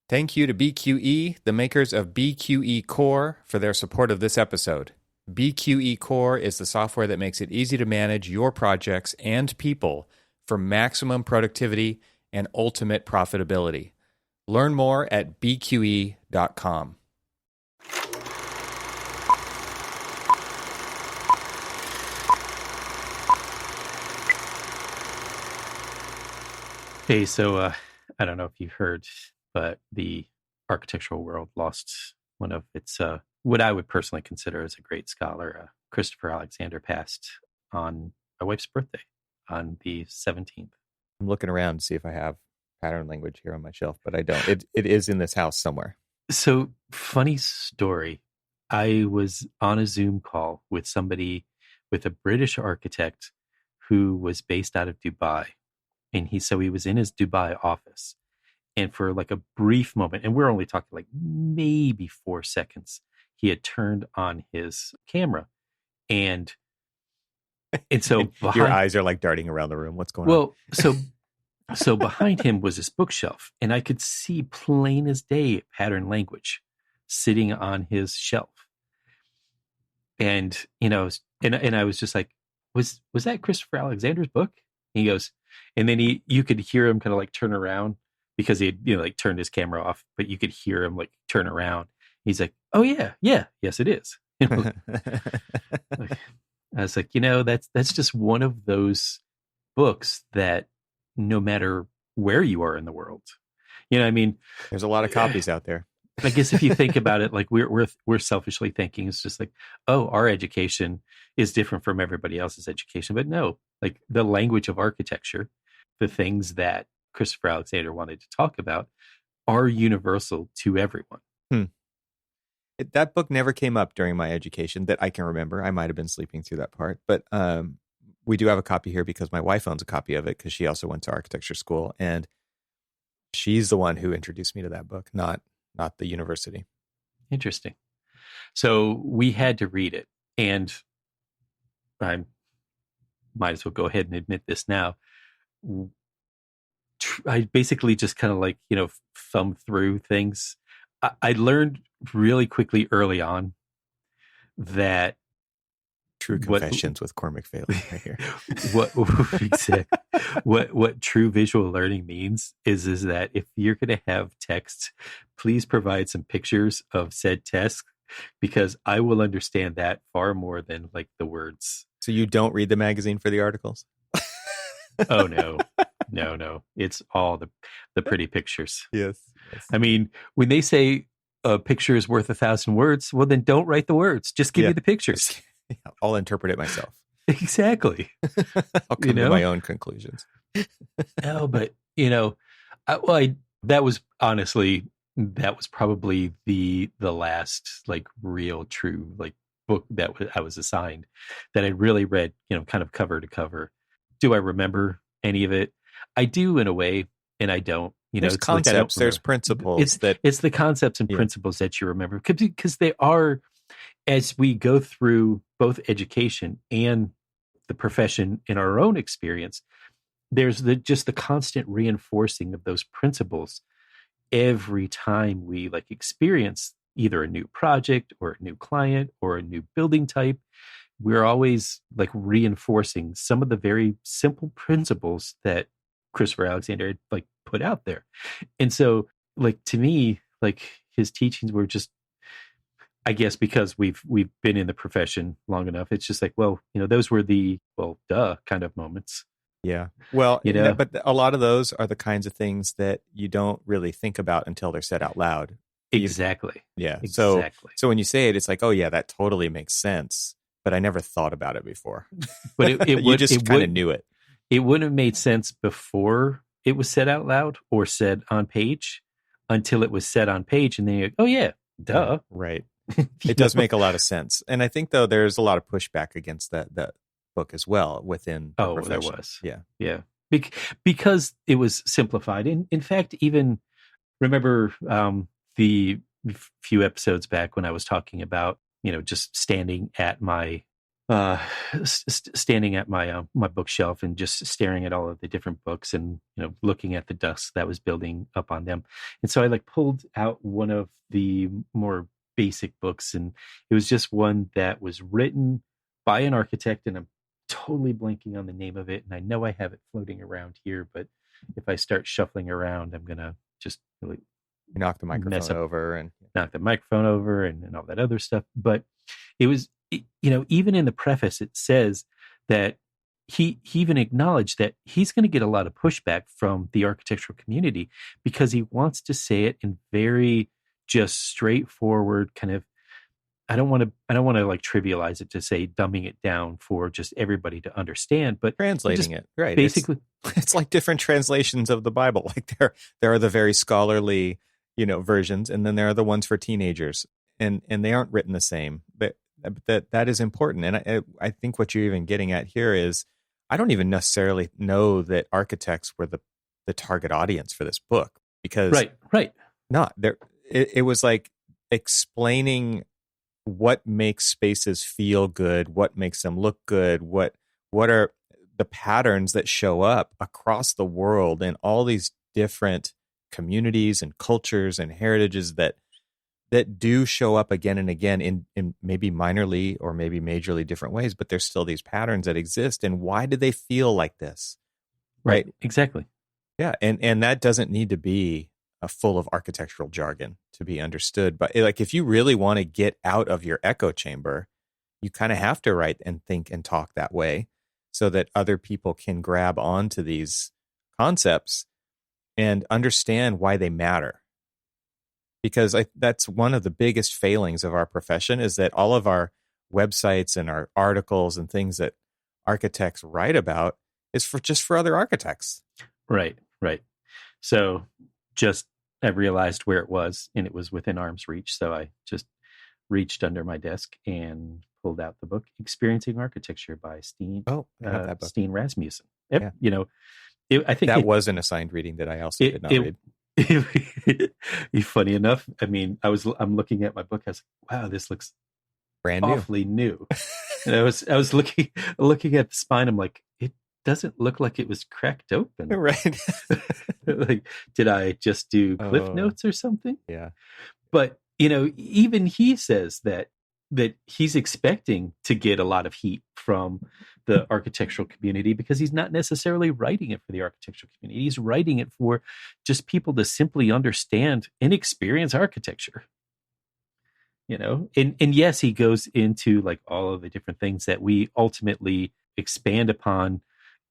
Thank you to BQE, the makers of BQE Core, for their support of this episode. BQE Core is the software that makes it easy to manage your projects and people for maximum productivity and ultimate profitability. Learn more at bqe.com. Hey, so I don't know if you've heard, but the architectural world lost one of its, what I would personally consider as a great scholar. Christopher Alexander passed on my wife's birthday on the 17th. I'm looking around to see if I have pattern language here on my shelf, but I don't. It is in this house somewhere. So, funny story. I was on a Zoom call with somebody, with a British architect who was based out of Dubai. And he was in his Dubai office. And for like a brief moment, and we're only talking like maybe 4 seconds, he had turned on his camera. And so your eyes are like darting around the room. What's going on? Well, so behind him was this bookshelf, and I could see plain as day pattern language sitting on his shelf. And, and I was just like, was that Christopher Alexander's book? And he goes, and then you could hear him kind of like turn around because he had, like turned his camera off, but you could hear him like turn around. He's like, oh yeah, yes it is. I was like, that's just one of those books that no matter where you are in the world, I mean, there's a lot of copies out there. I guess if you think about it, like we're selfishly thinking, it's just like, oh, our education is different from everybody else's education. But no, like the language of architecture, the things that Christopher Alexander wanted to talk about are universal to everyone. That book never came up during my education that I can remember. I might have been sleeping through that part, but we do have a copy here because my wife owns a copy of it because she also went to architecture school, and she's the one who introduced me to that book, not the university. Interesting. So we had to read it, and I might as well go ahead and admit this now. I basically just kind of like, thumb through things. I learned really quickly early on that True Confessions with Cormac Failing right here. What true visual learning means is that if you're going to have text, please provide some pictures of said text, because I will understand that far more than like the words. So you don't read the magazine for the articles? Oh no. No. It's all the pretty pictures. Yes. I mean, when they say a picture is worth 1,000 words, well, then don't write the words. Just give me the pictures. I'll interpret it myself. Exactly. I'll come to my own conclusions. No, but that was probably the last like real true like book that I was assigned that I really read, kind of cover to cover. Do I remember any of it? I do in a way, and I don't. There's concepts, there's principles. It's the concepts and principles that you remember, because they are, as we go through both education and the profession in our own experience, there's just the constant reinforcing of those principles every time we like experience either a new project or a new client or a new building type. We're always like reinforcing some of the very simple principles that Christopher Alexander had like put out there. And so like to me, like his teachings were just, I guess because we've been in the profession long enough, it's just like, well, those were the duh kind of moments. Yeah. Well, but a lot of those are the kinds of things that you don't really think about until they're said out loud. Exactly. Yeah. Exactly. So when you say it, it's like, oh yeah, that totally makes sense. But I never thought about it before. But you just kind of knew it. It wouldn't have made sense before it was said out loud or said on page until it was said on page. And then you're like, oh yeah, duh. Right. It does make a lot of sense. And I think though, there's a lot of pushback against that book as well within the profession. There was. Yeah. Yeah. Because it was simplified. In fact, even remember the few episodes back when I was talking about, just standing at my uh, standing at my bookshelf and just staring at all of the different books and looking at the dust that was building up on them. And so I like pulled out one of the more basic books, and it was just one that was written by an architect, and I'm totally blanking on the name of it. And I know I have it floating around here, but if I start shuffling around, I'm gonna just really Knock the mess microphone up, over and knock the microphone over, and all that other stuff. But it was, even in the preface, it says that he even acknowledged that he's going to get a lot of pushback from the architectural community because he wants to say it in very just straightforward kind of. I don't want to like trivialize it to say dumbing it down for just everybody to understand, but translating it, right? Basically, it's like different translations of the Bible. Like there are the very scholarly, versions, and then there are the ones for teenagers, and they aren't written the same. But that is important, and I think what you're even getting at here is I don't even necessarily know that architects were the target audience for this book, because right, not there. It was like explaining what makes spaces feel good, what makes them look good, what are the patterns that show up across the world in all these different communities and cultures and heritages that do show up again and again in maybe minorly or maybe majorly different ways, but there's still these patterns that exist. And why do they feel like this? Right. Exactly. Yeah. And that doesn't need to be full of architectural jargon to be understood. But like, if you really want to get out of your echo chamber, you kind of have to write and think and talk that way so that other people can grab onto these concepts and understand why they matter. Because that's one of the biggest failings of our profession, is that all of our websites and our articles and things that architects write about is for other architects. Right. So I realized where it was, and it was within arm's reach. So I just reached under my desk and pulled out the book "Experiencing Architecture" by Steen. Oh, I have that book. Steen Rasmussen. Yep. Yeah. I think that was an assigned reading that I also did not read. Funny enough, I mean, I'm looking at my book. I was like, wow, this looks brand awfully new. And I was looking at the spine. I'm like, it doesn't look like it was cracked open. Right. Like, did I just do cliff notes or something? Yeah. But, even he says that he's expecting to get a lot of heat from the architectural community because he's not necessarily writing it for the architectural community. He's writing it for just people to simply understand and experience architecture. And yes, he goes into like all of the different things that we ultimately expand upon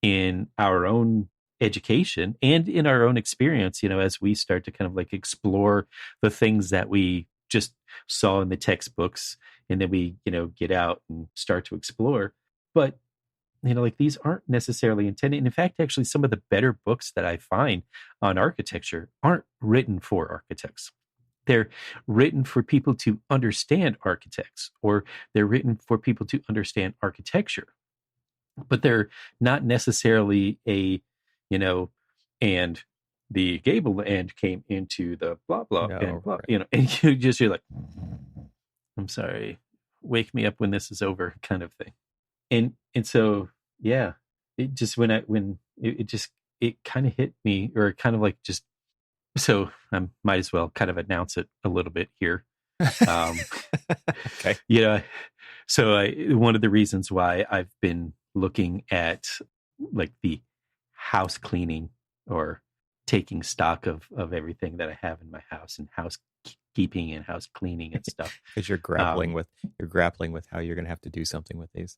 in our own education and in our own experience, as we start to kind of like explore the things that we just saw in the textbooks, and then we, get out and start to explore. But, like, these aren't necessarily intended. And in fact, actually, some of the better books that I find on architecture aren't written for architects. They're written for people to understand architects, or they're written for people to understand architecture. But they're not necessarily and the gable end came into the blah blah and blah, right. And you're like, I'm sorry, wake me up when this is over, kind of thing. And so yeah, it just it kind of hit me, or kind of like just, so I might as well kind of announce it a little bit here. Okay. So one of the reasons why I've been looking at like the house cleaning, or taking stock of everything that I have in my house, and housekeeping and house cleaning and stuff. Because you're grappling with how you're going to have to do something with these.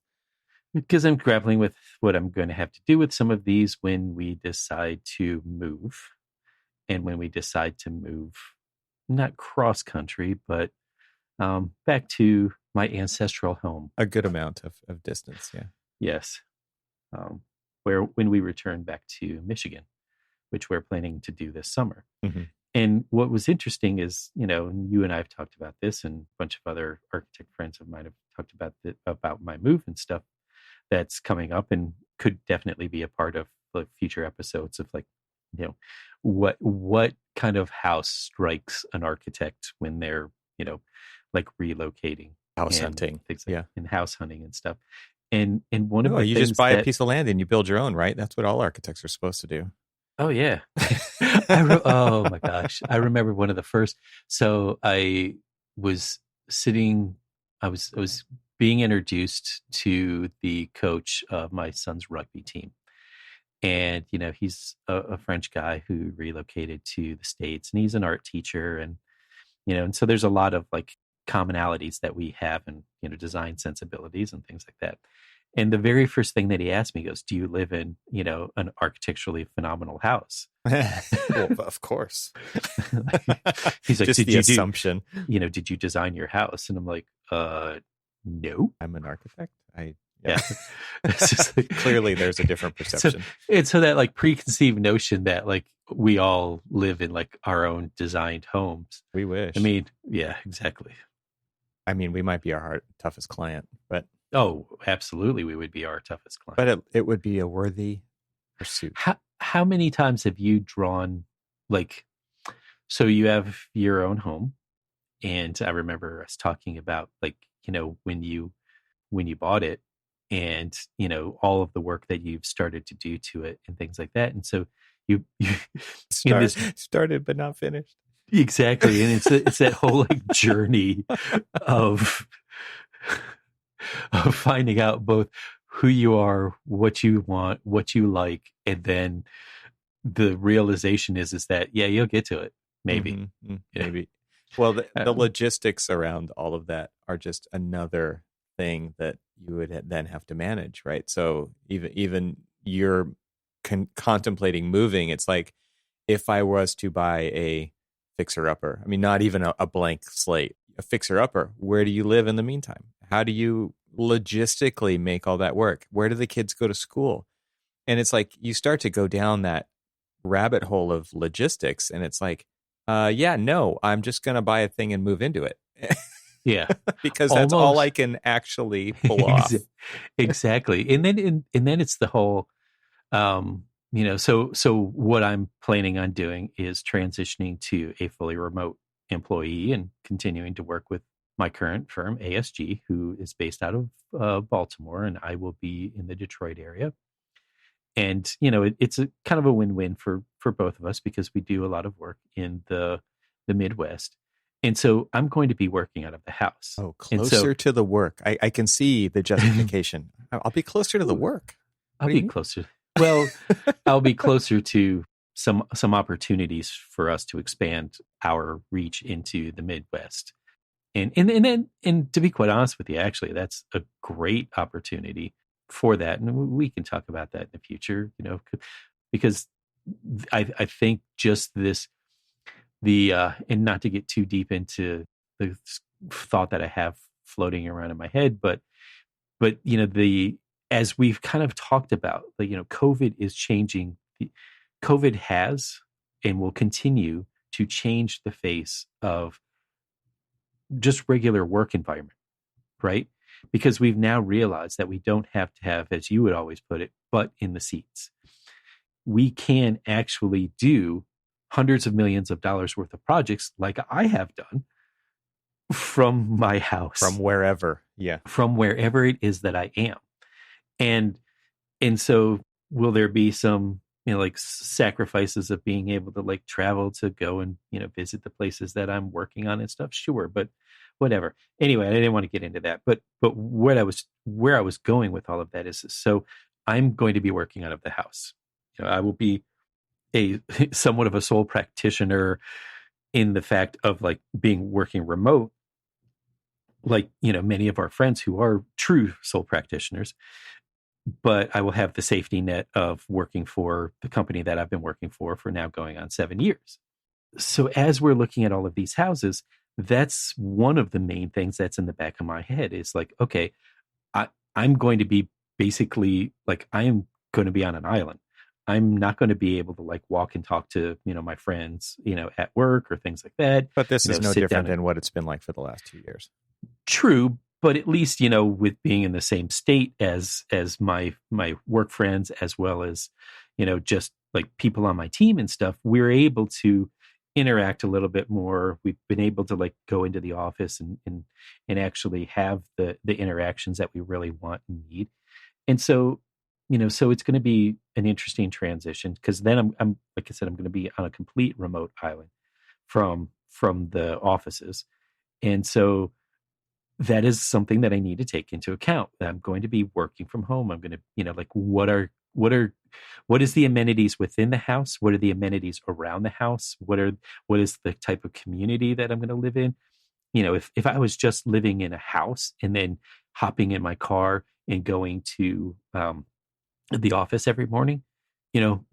Because I'm grappling with what I'm going to have to do with some of these when we decide to move, and when we decide to move, not cross country, but back to my ancestral home. A good amount of distance, yeah. Yes. When we return back to Michigan, which we're planning to do this summer. Mm-hmm. And what was interesting is, you and I have talked about this, and a bunch of other architect friends of mine have talked about my move and stuff that's coming up, and could definitely be a part of like future episodes of like, what kind of house strikes an architect when they're, like relocating. House and hunting. things like Yeah. and house hunting and stuff. And one of No, the you things just buy a that piece of land and you build your own, right? That's what all architects are supposed to do. oh yeah, oh my gosh, I remember one of the first. So I was sitting, I was being introduced to the coach of my son's rugby team, and he's a French guy who relocated to the States, and he's an art teacher, and so there's a lot of like commonalities that we have, and design sensibilities and things like that. And the very first thing that he asked me goes, "Do you live in an architecturally phenomenal house?" Well, of course. He's like, just "Did the you assumption. did you design your house?" And I'm like, no. I'm an architect. Yeah. It's just like, Clearly there's a different perception. So that like preconceived notion that like we all live in like our own designed homes. We wish. I mean, yeah, exactly. I mean, we might be our toughest client, but Oh, absolutely, we would be our toughest client. but it would be a worthy pursuit. How many times have you drawn like, so you have your own home, and I remember us talking about like when you bought it, and all of the work that you've started to do to it and things like that. And so you in this started but not finished. exactly, and it's that whole like journey of finding out both who you are, what you want, what you like, and then the realization is that yeah, you'll get to it maybe. Mm-hmm. Yeah. Maybe. Well, the logistics around all of that are just another thing that you would then have to manage, right? So even you're contemplating moving, it's like if I was to buy a fixer-upper, I mean, not even a blank slate, a fixer-upper, where do you live in the meantime? How do you logistically make all that work? Where do the kids go to school? And it's like you start to go down that rabbit hole of logistics, and it's like, no, I'm just going to buy a thing and move into it. Yeah. Because that's all I can actually pull off. Exactly. And then it's the whole, so what I'm planning on doing is transitioning to a fully remote employee and continuing to work with my current firm, ASG, who is based out of Baltimore, and I will be in the Detroit area. And, it's a kind of a win-win for both of us because we do a lot of work in the Midwest. And so I'm going to be working out of the house. Oh, closer to the work. I can see the justification. I'll be closer to the work. I'll be closer. Well, I'll be closer to some opportunities for us to expand our reach into the Midwest. And to be quite honest with you, actually, that's a great opportunity for that. And we can talk about that in the future, because I think just this, and not to get too deep into the thought that I have floating around in my head, but as we've kind of talked about, COVID is changing. COVID has and will continue to change the face of just regular work environment, right? Because we've now realized that we don't have to have, as you would always put it, butt in the seats. We can actually do hundreds of millions of dollars worth of projects like I have done from my house. From wherever. Yeah. From wherever it is that I am. And so will there be some, like sacrifices of being able to like travel to go and, visit the places that I'm working on and stuff? Sure. But whatever. Anyway, I didn't want to get into that, but where I was going with all of that is, so I'm going to be working out of the house. I will be somewhat of a sole practitioner in the fact of like working remote, like, many of our friends who are true sole practitioners, but I will have the safety net of working for the company that I've been working for now going on 7 years. So as we're looking at all of these houses, that's one of the main things that's in the back of my head is like, okay, I'm going to be basically like, I am going to be on an island. I'm not going to be able to like walk and talk to, my friends, at work or things like that. But this is no different than what it's been like for the last 2 years. True. But at least, with being in the same state as my work friends, as well as, just like people on my team and stuff, we're able to interact a little bit more. We've been able to like go into the office and actually have the interactions that we really want and need. And so, so it's going to be an interesting transition, because then I'm like I said, I'm going to be on a complete remote island from the offices. And so that is something that I need to take into account. I'm going to be working from home. I'm going to, like what is the amenities within the house? What are the amenities around the house? What is the type of community that I'm going to live in? If I was just living in a house and then hopping in my car and going to the office every morning,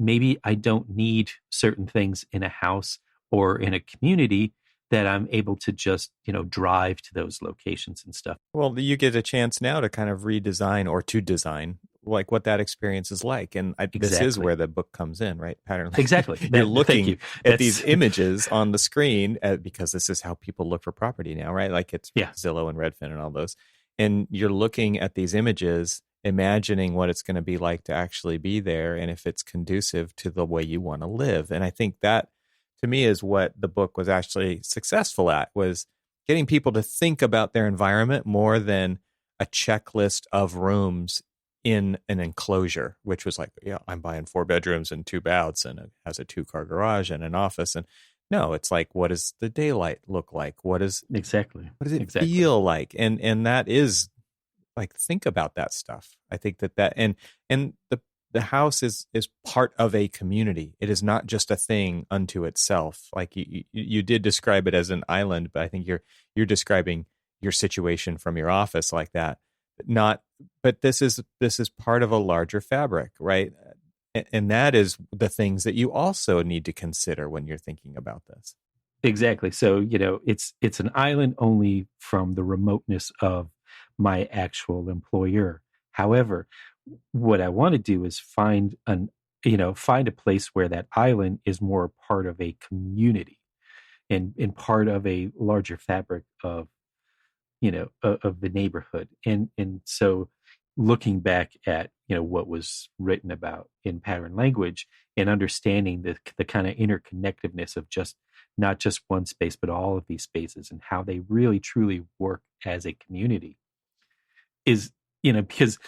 maybe I don't need certain things in a house or in a community, that I'm able to just, drive to those locations and stuff. Well, you get a chance now to kind of redesign or to design like what that experience is like. And this is where the book comes in, right? Pattern. Exactly. You're looking at these images on the screen because this is how people look for property now, right? Like it's Zillow and Redfin and all those. And you're looking at these images, imagining what it's going to be like to actually be there, and if it's conducive to the way you want to live. And I think that, to me, is what the book was actually successful at, was getting people to think about their environment more than a checklist of rooms in an enclosure, which was like, I'm buying 4 bedrooms and 2 baths, and it has a 2-car garage and an office. And no, it's like, what does the daylight look like? What does it feel like? And that is like, think about that stuff. I think that and the house is part of a community. It is not just a thing unto itself. Like you did describe it as an island, but I think you're describing your situation from your office like that. But this is part of a larger fabric, right? And that is the things that you also need to consider when you're thinking about this. Exactly. So, it's an island only from the remoteness of my actual employer. However, what I want to do is find a place where that island is more part of a community and part of a larger fabric of, of the neighborhood. And so looking back at, what was written about in pattern language and understanding the kind of interconnectedness of not just one space, but all of these spaces and how they really truly work as a community is, because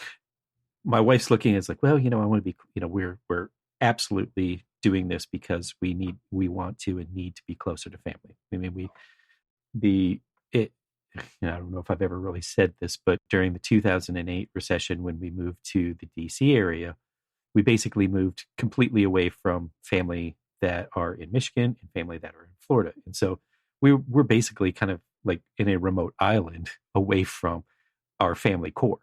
my wife's looking at it's like, well, I want to be, we're absolutely doing this because we want to and need to be closer to family. I mean, I don't know if I've ever really said this, but during the 2008 recession, when we moved to the DC area, we basically moved completely away from family that are in Michigan and family that are in Florida. And so we're basically kind of like in a remote island away from our family core.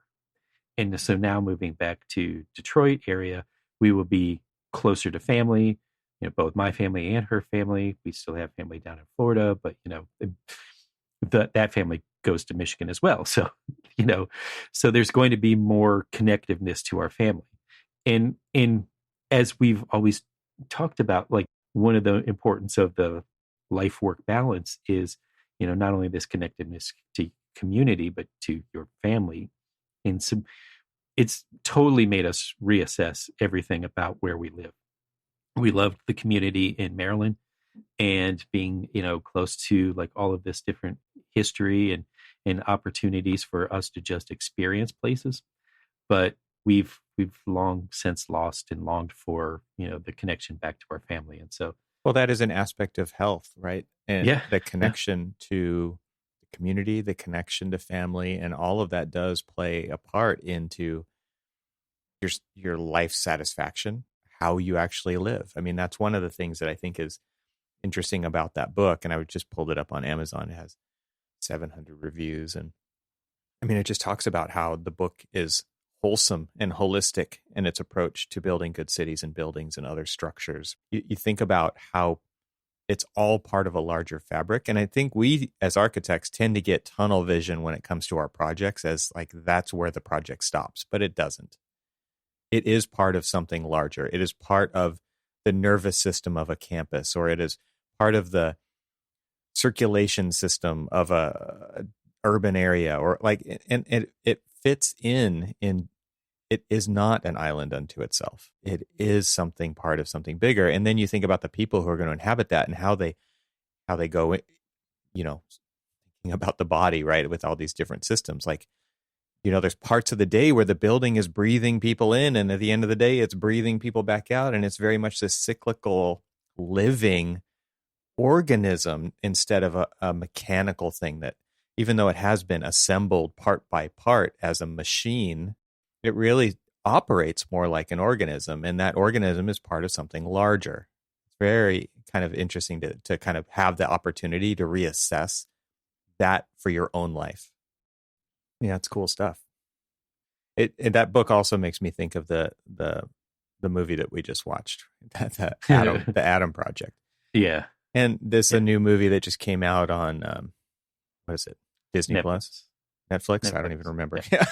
And so now moving back to Detroit area, we will be closer to family, both my family and her family. We still have family down in Florida, but, that family goes to Michigan as well. So, so there's going to be more connectiveness to our family. And as we've always talked about, like one of the importance of the life-work balance is, not only this connectedness to community, but to your family. And so it's totally made us reassess everything about where we live. We loved the community in Maryland and being, close to like all of this different history and opportunities for us to just experience places. But we've long since lost and longed for, the connection back to our family. And so, well, that is an aspect of health, right? And the connection to the community, the connection to family, and all of that does play a part into your life satisfaction, how you actually live. I mean, that's one of the things that I think is interesting about that book. And I just pulled it up on Amazon. It has 700 reviews. And I mean, it just talks about how the book is wholesome and holistic in its approach to building good cities and buildings and other structures. You think about how it's all part of a larger fabric. And I think we as architects tend to get tunnel vision when it comes to our projects as like that's where the project stops, but it doesn't. It is part of something larger. It is part of the nervous system of a campus, or it is part of the circulation system of a urban area, or like, and it fits in it is not an island unto itself. It is something part of something bigger. And then you think about the people who are going to inhabit that and how they how they go, thinking about the body, right, with all these different systems. Like, there's parts of the day where the building is breathing people in, and at the end of the day, it's breathing people back out. And it's very much this cyclical living organism instead of a mechanical thing that, even though it has been assembled part by part as a machine, it really operates more like an organism. And that organism is part of something larger. It's very kind of interesting to kind of have the opportunity to reassess that for your own life. Yeah, it's cool stuff. That book also makes me think of the movie that we just watched, the Adam Project. Yeah, and a new movie that just came out on what is it? Disney Netflix. Plus, Netflix. I don't even remember. Yeah,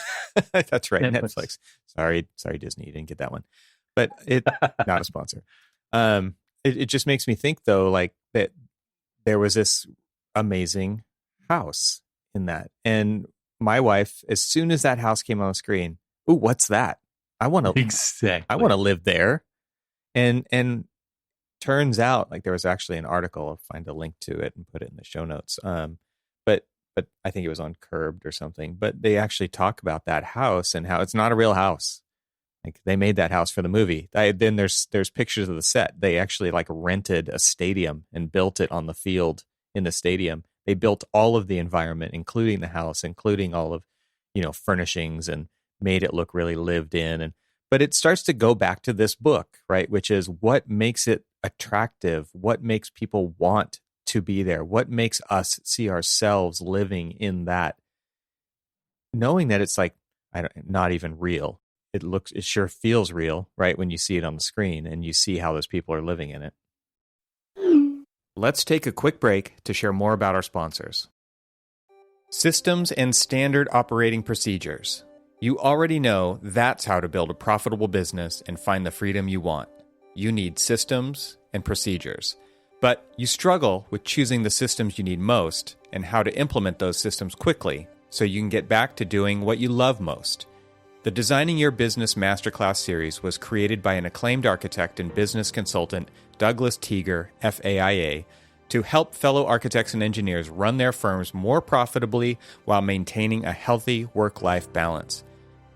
that's right, Netflix. Sorry, Disney, you didn't get that one, but it not a sponsor. It just makes me think though, like that there was this amazing house in that, and my wife, as soon as that house came on the screen, ooh, what's that? I want to live there. And turns out, like, there was actually an article. I'll find a link to it and put it in the show notes. But I think it was on Curbed or something. But they actually talk about that house and how it's not a real house. Like, they made that house for the movie. Then there's pictures of the set. They actually like rented a stadium and built it on the field in the stadium. They built all of the environment, including the house, including all of, furnishings, and made it look really lived in. But it starts to go back to this book, right? Which is what makes it attractive? What makes people want to be there? What makes us see ourselves living in that? Knowing that it's like, not even real. It sure feels real, right? When you see it on the screen and you see how those people are living in it. Let's take a quick break to share more about our sponsors. Systems and standard operating procedures. You already know that's how to build a profitable business and find the freedom you want. You need systems and procedures. But you struggle with choosing the systems you need most and how to implement those systems quickly so you can get back to doing what you love most. The Designing Your Business Masterclass series was created by an acclaimed architect and business consultant, Douglas Teager, FAIA, to help fellow architects and engineers run their firms more profitably while maintaining a healthy work-life balance.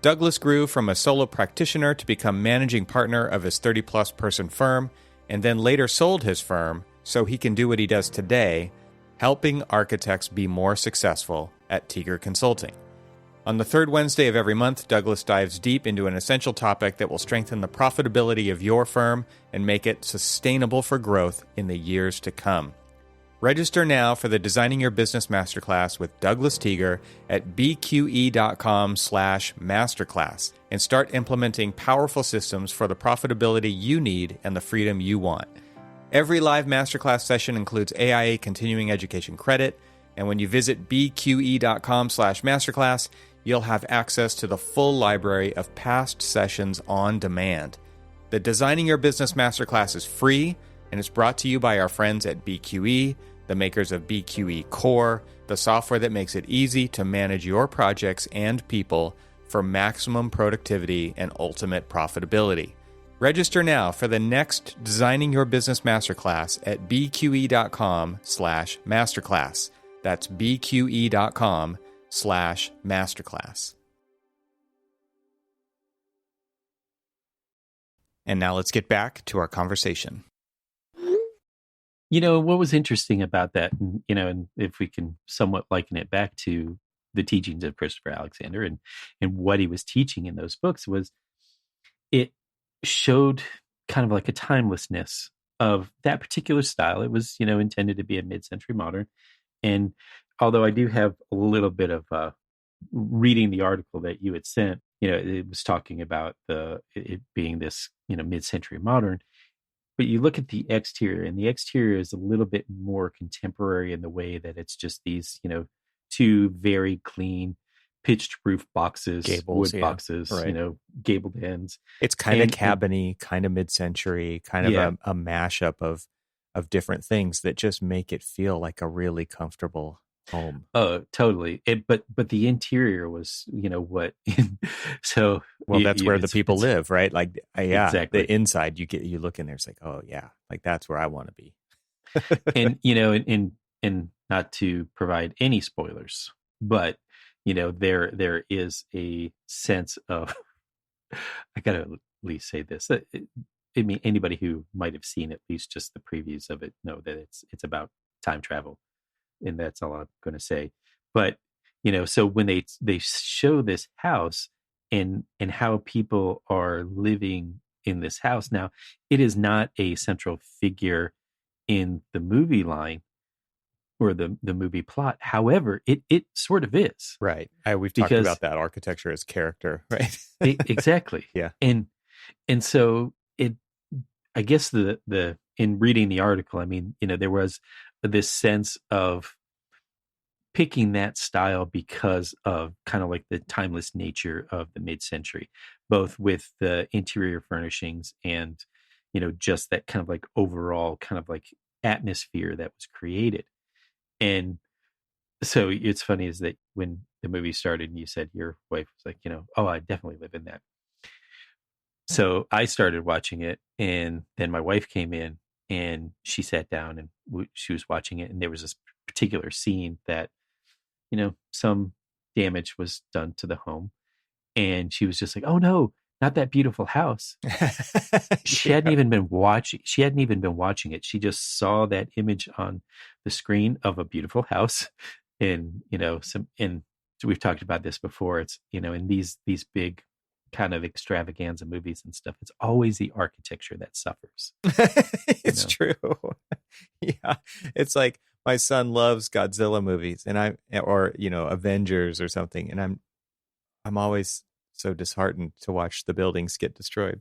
Douglas grew from a solo practitioner to become managing partner of his 30-plus person firm, and then later sold his firm so he can do what he does today, helping architects be more successful at Teager Consulting. On the third Wednesday of every month, Douglas dives deep into an essential topic that will strengthen the profitability of your firm and make it sustainable for growth in the years to come. Register now for the Designing Your Business Masterclass with Douglas Teager at bqe.com/masterclass and start implementing powerful systems for the profitability you need and the freedom you want. Every live masterclass session includes AIA continuing education credit, and when you visit bqe.com/masterclass, you'll have access to the full library of past sessions on demand. The Designing Your Business Masterclass is free, and it's brought to you by our friends at BQE, the makers of BQE Core, the software that makes it easy to manage your projects and people for maximum productivity and ultimate profitability. Register now for the next Designing Your Business Masterclass at bqe.com/masterclass. That's bqe.com/masterclass. And now let's get back to our conversation. What was interesting about that, and if we can somewhat liken it back to the teachings of Christopher Alexander and what he was teaching in those books, was it showed kind of like a timelessness of that particular style. It was, intended to be a mid-century modern. And although I do have a little bit of reading the article that you had sent, it was talking about it being this, mid-century modern. But you look at the exterior, and the exterior is a little bit more contemporary in the way that it's just these, two very clean, pitched roof boxes, gables, wood boxes, right. Gabled ends. It's kind of cabiny, kind of mid-century, kind of a mashup of different things that just make it feel like a really comfortable home. Oh, totally. But the interior was, what? So that's where the people live, right? Like, exactly. The inside, you look in there, it's like, oh yeah, like that's where I want to be. And and not to provide any spoilers, but there is a sense of I gotta at least say this. I mean, anybody who might have seen at least just the previews of it know that it's about time travel, and that's all I'm going to say. But so when they show this house and how people are living in this house now, it is not a central figure in the movie line or the movie plot. However, it sort of is, Right. We've talked because about that architecture as character, right? exactly. Yeah. And so I guess the in reading the article, I mean, there was this sense of picking that style because of kind of like the timeless nature of the mid-century, both with the interior furnishings and just that kind of like overall kind of like atmosphere that was created. And so it's funny is that when the movie started and you said your wife was like, oh, I definitely live in that. So I started watching it, and then my wife came in and she sat down and she was watching it, and there was this particular scene that some damage was done to the home, and she was just like, oh no, not that beautiful house. She hadn't even been watching it. She just saw that image on the screen of a beautiful house. And and we've talked about this before. It's in these big kind of extravaganza movies and stuff, it's always the architecture that suffers. It's true. Yeah. It's like my son loves Godzilla movies and or Avengers or something, and I'm always so disheartened to watch the buildings get destroyed.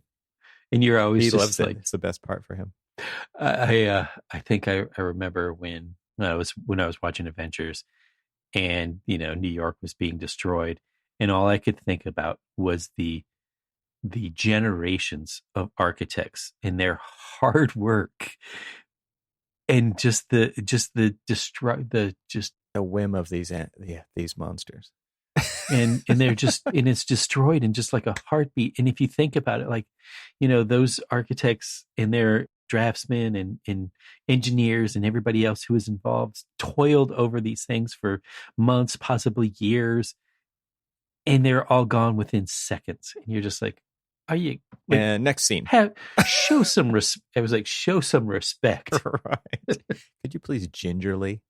And you're always he just loves like, it. It's the best part for him. I think I remember when I was watching Avengers, and New York was being destroyed, and all I could think about was the generations of architects and their hard work, and just the whim of these monsters. and they're just and it's destroyed in just like a heartbeat. And if you think about it, like those architects and their draftsmen and engineers and everybody else who was involved toiled over these things for months, possibly years, and they're all gone within seconds. And you're just like, are you like, and next scene, show some I was like, show some respect. Right. Could you please gingerly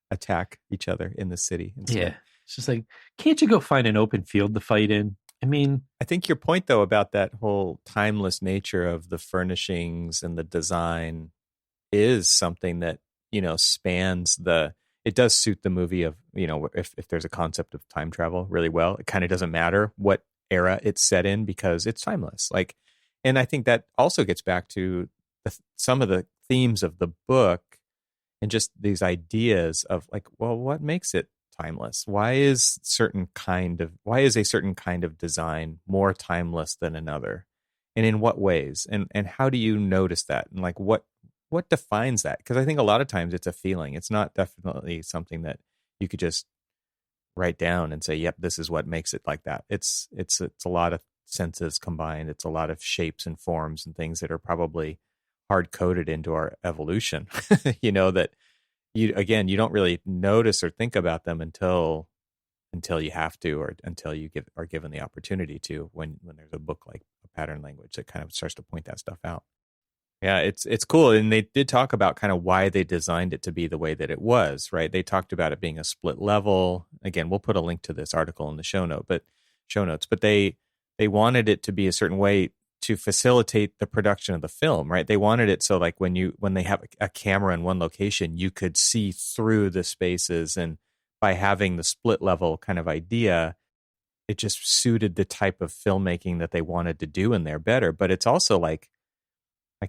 attack each other in the city instead? Yeah. It's just like, can't you go find an open field to fight in? I mean, I think your point though about that whole timeless nature of the furnishings and the design is something that spans it does suit the movie of if there's a concept of time travel really well. It kind of doesn't matter what era it's set in because it's timeless. Like, and I think that also gets back to some of the themes of the book and just these ideas of like, well, what makes it timeless? Why is a certain kind of design more timeless than another, and in what ways? And how do you notice that? And like what defines that? Because I think a lot of times it's a feeling. It's not definitely something that you could just write down and say, yep, this is what makes it like that. It's a lot of senses combined. It's a lot of shapes and forms and things that are probably hard coded into our evolution. That you don't really notice or think about them until you have to, or until you are given the opportunity to, when there's a book like A Pattern Language that kind of starts to point that stuff out. Yeah, it's cool. And they did talk about kind of why they designed it to be the way that it was, right? They talked about it being a split level. Again, we'll put a link to this article in the show notes, but they wanted it to be a certain way to facilitate the production of the film, right? They wanted it so like when they have a camera in one location, you could see through the spaces, and by having the split level kind of idea, it just suited the type of filmmaking that they wanted to do in there better. But it's also like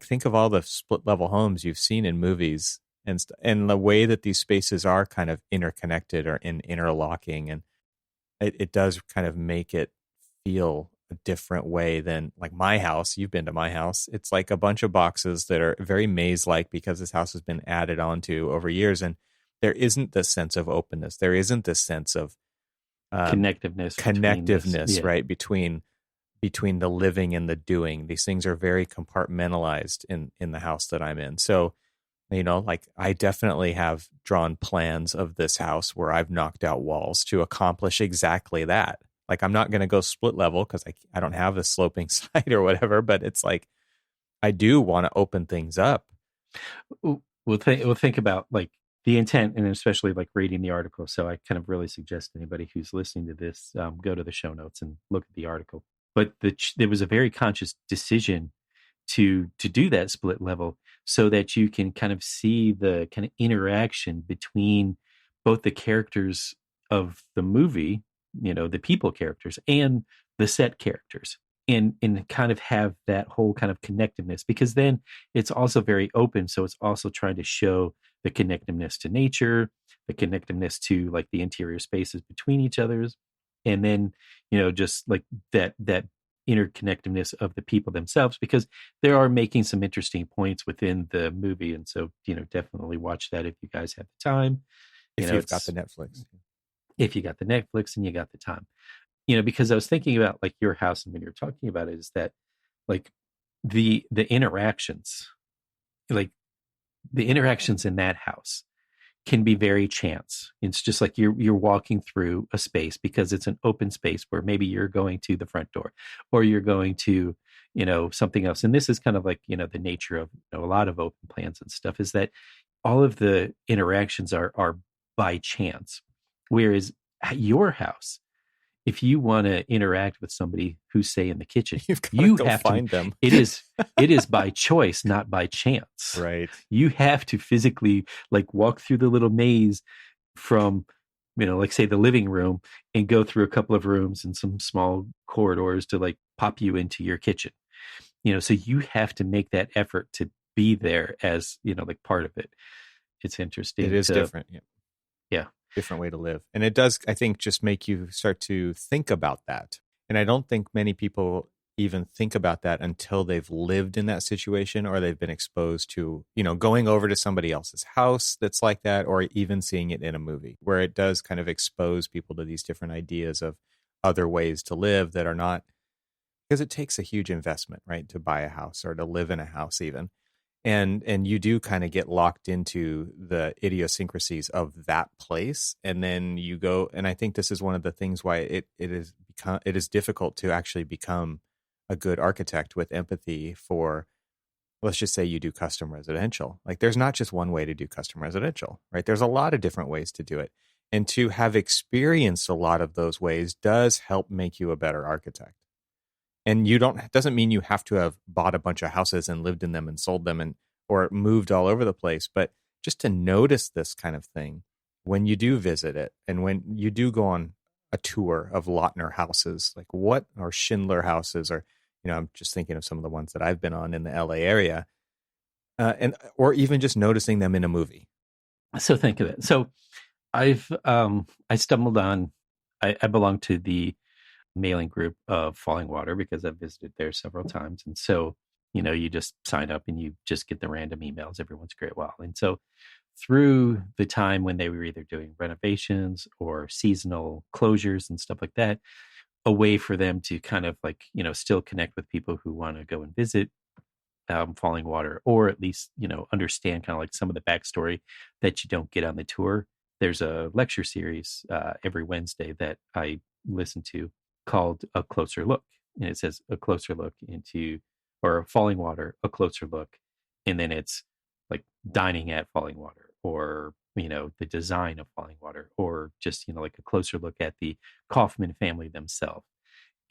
think of all the split level homes you've seen in movies and the way that these spaces are kind of interconnected or interlocking, and it does kind of make it feel a different way than like my house. You've been to my house. It's like a bunch of boxes that are very maze-like because this house has been added onto over years, and there isn't this sense of openness. There isn't this sense of connectiveness, right? Between the living and the doing. These things are very compartmentalized in the house that I'm in. So You know, like I definitely have drawn plans of this house where I've knocked out walls to accomplish exactly that. Like I'm not going to go split level because I don't have a sloping side or whatever, but it's like I do want to open things up. We'll think about like the intent, and especially like reading the article. So I kind of really suggest anybody who's listening to this go to the show notes and look at the article. But there was a very conscious decision to do that split level so that you can kind of see the kind of interaction between both the characters of the movie, you know, the people characters and the set characters, and kind of have that whole kind of connectiveness, because then it's also very open. So it's also trying to show the connectiveness to nature, the connectiveness to like the interior spaces between each others, and then, you know, just like that interconnectedness of the people themselves, because they are making some interesting points within the movie. And so, you know, definitely watch that if you guys have the time. If you've got the Netflix. If you got the Netflix and you got the time. You know, because I was thinking about like your house, and when you're talking about it, is that like the interactions, like the interactions in that house can be very chance. It's just like you're walking through a space because it's an open space where maybe you're going to the front door or you're going to, you know, something else. And this is kind of like, you know, the nature of, you know, a lot of open plans and stuff, is that all of the interactions are by chance. Whereas at your house, if you want to interact with somebody who's, say, in the kitchen, you have to find them. It is by choice, not by chance. Right. You have to physically like walk through the little maze from, you know, like say the living room, and go through a couple of rooms and some small corridors to like pop you into your kitchen. You know, so you have to make that effort to be there as, you know, like part of it. It's interesting. It is different. Yeah. Yeah. Different way to live. And it does, I think, just make you start to think about that. And I don't think many people even think about that until they've lived in that situation, or they've been exposed to, you know, going over to somebody else's house that's like that, or even seeing it in a movie, where it does kind of expose people to these different ideas of other ways to live that are not, because it takes a huge investment, right, to buy a house or to live in a house even. And you do kind of get locked into the idiosyncrasies of that place, and then you go. And I think this is one of the things why it is difficult to actually become a good architect with empathy for, let's just say you do custom residential. Like there's not just one way to do custom residential, right? There's a lot of different ways to do it, and to have experienced a lot of those ways does help make you a better architect. And doesn't mean you have to have bought a bunch of houses and lived in them and sold them or moved all over the place, but just to notice this kind of thing when you do visit it, and when you do go on a tour of Lautner houses, like or Schindler houses, or, you know, I'm just thinking of some of the ones that I've been on in the LA area, or even just noticing them in a movie. So think of it. So I stumbled on, I belong to the mailing group of Falling Water because I've visited there several times. And so, you know, you just sign up and you just get the random emails every once in a great while. And so through the time when they were either doing renovations or seasonal closures and stuff like that, a way for them to kind of like, you know, still connect with people who want to go and visit Falling Water, or at least, you know, understand kind of like some of the backstory that you don't get on the tour. There's a lecture series every Wednesday that I listen to called A Closer Look. And it says a closer look into, or Falling Water, a closer look. And then it's like dining at Falling Water, or, you know, the design of Falling Water, or just, you know, like a closer look at the Kaufman family themselves.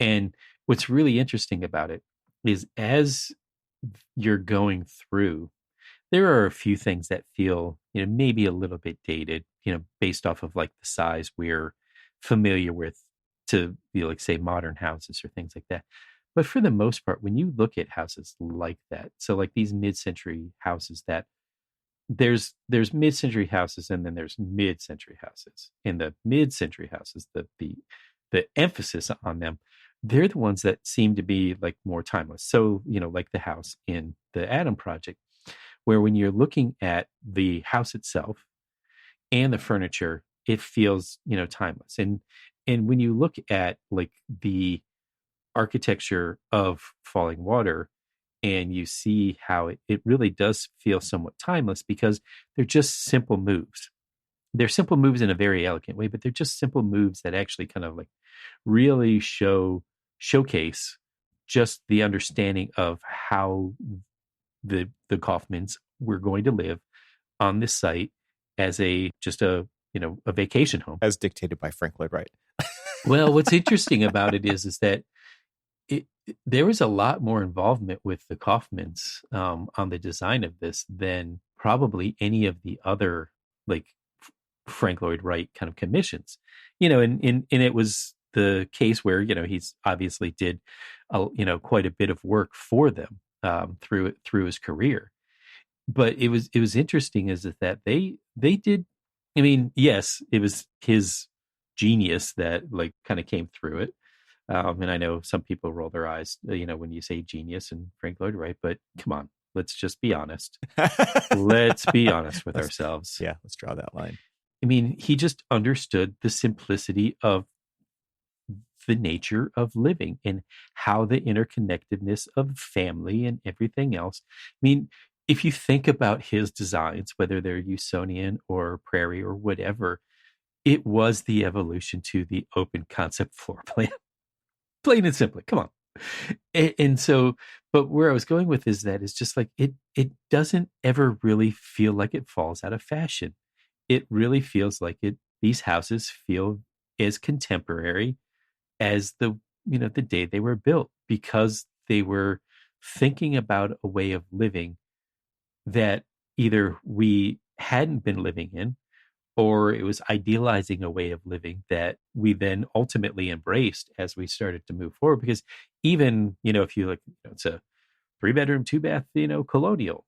And what's really interesting about it is as you're going through, there are a few things that feel, you know, maybe a little bit dated, you know, based off of like the size we're familiar with to, you know, like say modern houses or things like that. But for the most part, when you look at houses like that, so like these mid-century houses, that there's mid-century houses, and then there's mid-century houses. And the mid-century houses, the emphasis on them, they're the ones that seem to be like more timeless. So, you know, like the house in the Adam Project, where when you're looking at the house itself and the furniture, it feels, you know, timeless. And when you look at like the architecture of Falling Water, and you see how it really does feel somewhat timeless because they're just simple moves. They're simple moves in a very elegant way, but they're just simple moves that actually kind of like really showcase just the understanding of how the Kaufmans were going to live on this site as a vacation home, as dictated by Frank Lloyd Wright. Well, what's interesting about it is that there was a lot more involvement with the Kaufmans on the design of this than probably any of the other like Frank Lloyd Wright kind of commissions, and it was the case where he's obviously did quite a bit of work for them through his career. But it was interesting is that they did. I mean, yes, it was his genius that like kind of came through it. And I know some people roll their eyes, when you say genius and Frank Lloyd Wright, but come on, let's just be honest. Let's be honest with ourselves. Yeah, let's draw that line. I mean, he just understood the simplicity of the nature of living and how the interconnectedness of family and everything else. I mean, if you think about his designs, whether they're Usonian or Prairie or whatever, it was the evolution to the open concept floor plan. Plain and simply, come on. And so, but where I was going with is that it's just like it doesn't ever really feel like it falls out of fashion. It really feels like these houses feel as contemporary as the day they were built, because they were thinking about a way of living that either we hadn't been living in, or it was idealizing a way of living that we then ultimately embraced as we started to move forward. Because even, if you look, it's a 3-bedroom, 2-bath, colonial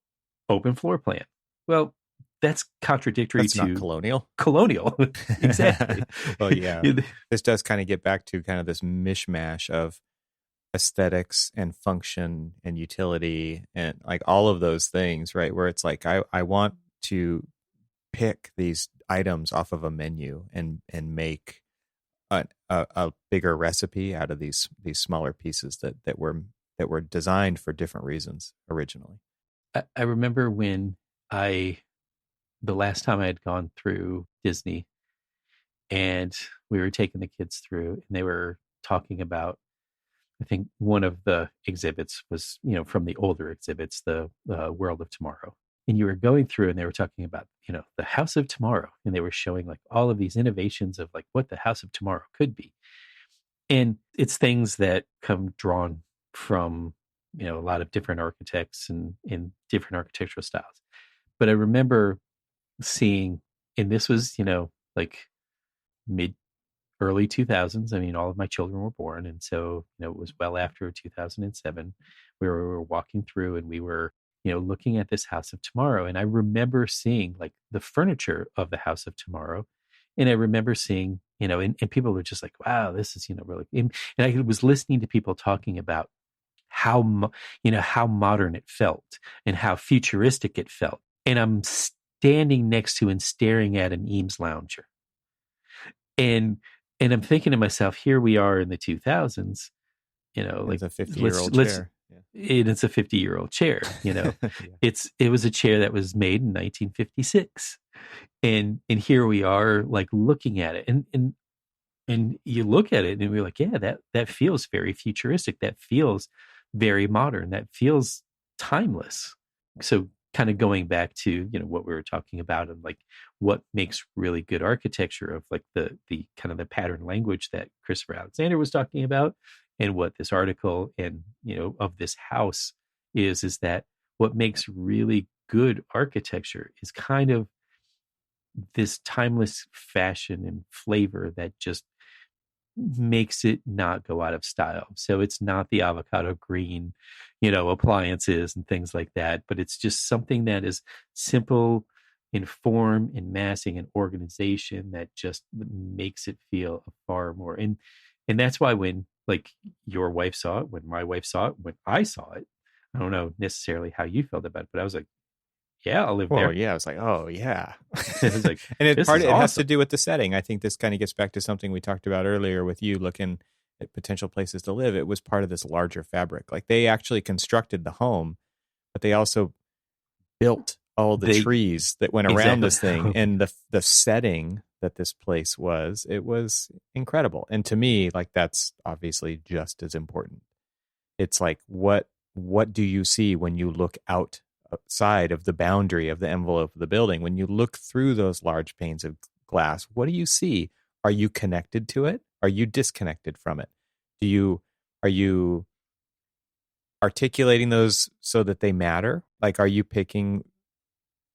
open floor plan. Well, that's contradictory to not colonial. Colonial, exactly. Well, yeah, this does kind of get back to kind of this mishmash of aesthetics and function and utility and like all of those things, right? Where it's like I want to pick these items off of a menu and make a bigger recipe out of these smaller pieces that were designed for different reasons originally. I remember when the last time I had gone through Disney and we were taking the kids through, and they were talking about, I think one of the exhibits was, from the older exhibits, the World of Tomorrow. And you were going through and they were talking about, the House of Tomorrow. And they were showing like all of these innovations of like what the House of Tomorrow could be. And it's things that come drawn from, a lot of different architects and in different architectural styles. But I remember seeing, and this was, like early 2000s. I mean, all of my children were born. And so, it was well after 2007, we were walking through and we were, looking at this House of Tomorrow. And I remember seeing like the furniture of the House of Tomorrow. And I remember seeing, and people were just like, wow, this is, really, and I was listening to people talking about how modern it felt and how futuristic it felt. And I'm standing next to and staring at an Eames lounger. And I'm thinking to myself, here we are in the 2000s, like a 50-year-old chair. And it's a 50-year-old chair, yeah. It was a chair that was made in 1956. And here we are like looking at it and you look at it and we're like, yeah, that feels very futuristic. That feels very modern. That feels timeless. So kind of going back to, what we were talking about and like what makes really good architecture of like the kind of the pattern language that Christopher Alexander was talking about, and what this article and, of this house is that what makes really good architecture is kind of this timeless fashion and flavor that just makes it not go out of style. So it's not the avocado green, appliances and things like that, but it's just something that is simple in form and massing and organization that just makes it feel far more. And that's why when like your wife saw it, when my wife saw it, when I saw it, I don't know necessarily how you felt about it, but I was like, yeah, I'll live there. Yeah, I was like, oh yeah. It was like, and it has to do with the setting. I think this kind of gets back to something we talked about earlier with you looking potential places to live, it was part of this larger fabric. Like they actually constructed the home, but they also built all the trees that went around this thing, and the setting that this place was, it was incredible. And to me, like that's obviously just as important. It's like what do you see when you look outside of the boundary of the envelope of the building? When you look through those large panes of glass, what do you see? Are you connected to it? Are you disconnected from it? Are you articulating those so that they matter? Like, are you picking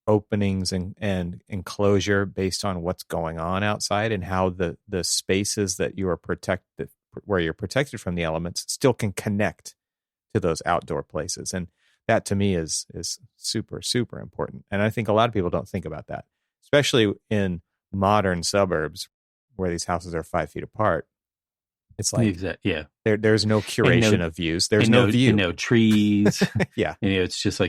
openings and enclosure based on what's going on outside, and how the spaces that you are protected, where you're protected from the elements, still can connect to those outdoor places? And that to me is super, super important. And I think a lot of people don't think about that, especially in modern suburbs where these houses are 5 feet apart. It's like, there's no curation of views. There's no view. No trees. Yeah. It's just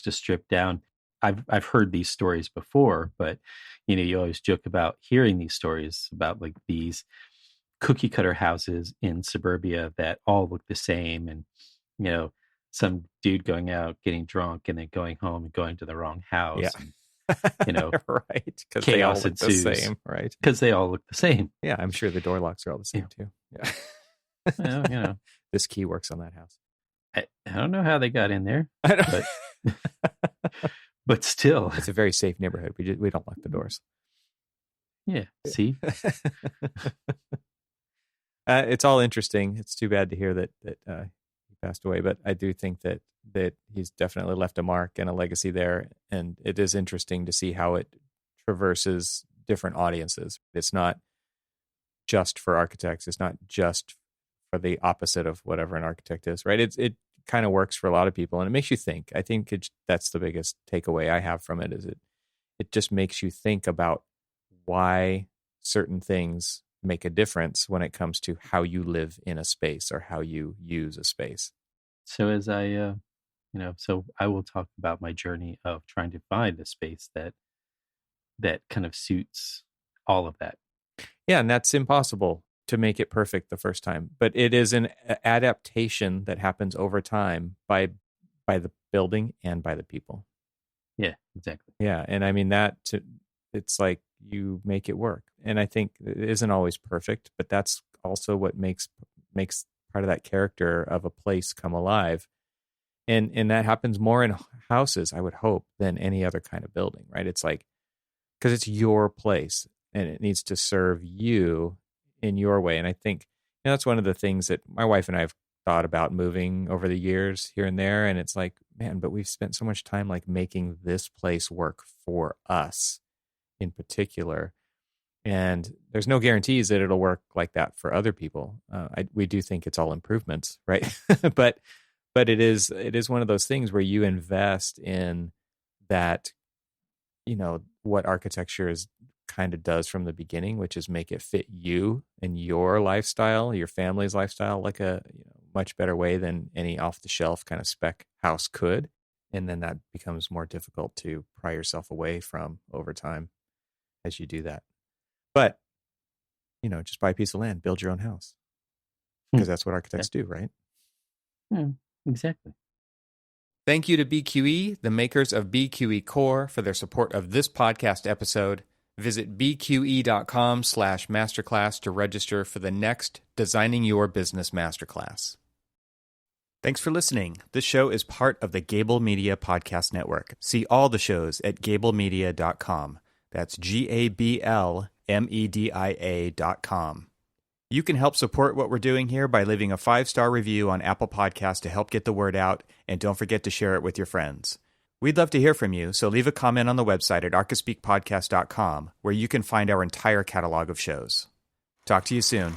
a stripped down. I've heard these stories before, but you always joke about hearing these stories about like these cookie cutter houses in suburbia that all look the same, and some dude going out getting drunk and then going home and going to the wrong house. Yeah. And, right, because they all look the same, right? Because they all look the same. Yeah, I'm sure the door locks are all the same too. Yeah. Well, this key works on that house. I don't know how they got in there, but still, it's a very safe neighborhood. We don't lock the doors. Yeah. See, it's all interesting. It's too bad to hear that he passed away, but I do think that he's definitely left a mark and a legacy there. And it is interesting to see how it traverses different audiences. It's not just for architects. It's not just for the opposite of whatever an architect is, right? It kind of works for a lot of people, and it makes you think. I think that's the biggest takeaway I have from it, is it just makes you think about why certain things make a difference when it comes to how you live in a space or how you use a space. So as I, so I will talk about my journey of trying to find a space that kind of suits all of that. Yeah, and that's impossible to make it perfect the first time, but it is an adaptation that happens over time by the building and by the people. Yeah, exactly. Yeah, and I mean it's like you make it work, and I think it isn't always perfect, but that's also what makes part of that character of a place come alive, and that happens more in houses, I would hope, than any other kind of building, right? It's like, because it's your place and it needs to serve you in your way. And I think that's one of the things that my wife and I have thought about moving over the years here and there. And it's like, man, but we've spent so much time like making this place work for us in particular. And there's no guarantees that it'll work like that for other people. We do think it's all improvements, right? but it is one of those things where you invest in that, what architecture is kind of does from the beginning, which is make it fit you and your lifestyle, your family's lifestyle, like a much better way than any off-the-shelf kind of spec house could. And then that becomes more difficult to pry yourself away from over time as you do that. But, just buy a piece of land, build your own house, because that's what architects do, right? Yeah, exactly. Thank you to BQE, the makers of BQE Core, for their support of this podcast episode. Visit bqe.com/masterclass to register for the next Designing Your Business Masterclass. Thanks for listening. This show is part of the Gable Media Podcast Network. See all the shows at gablemedia.com. That's GABLMEDIA.com. You can help support what we're doing here by leaving a 5-star review on Apple Podcasts to help get the word out, and don't forget to share it with your friends. We'd love to hear from you, so leave a comment on the website at archispeakpodcast.com, where you can find our entire catalog of shows. Talk to you soon.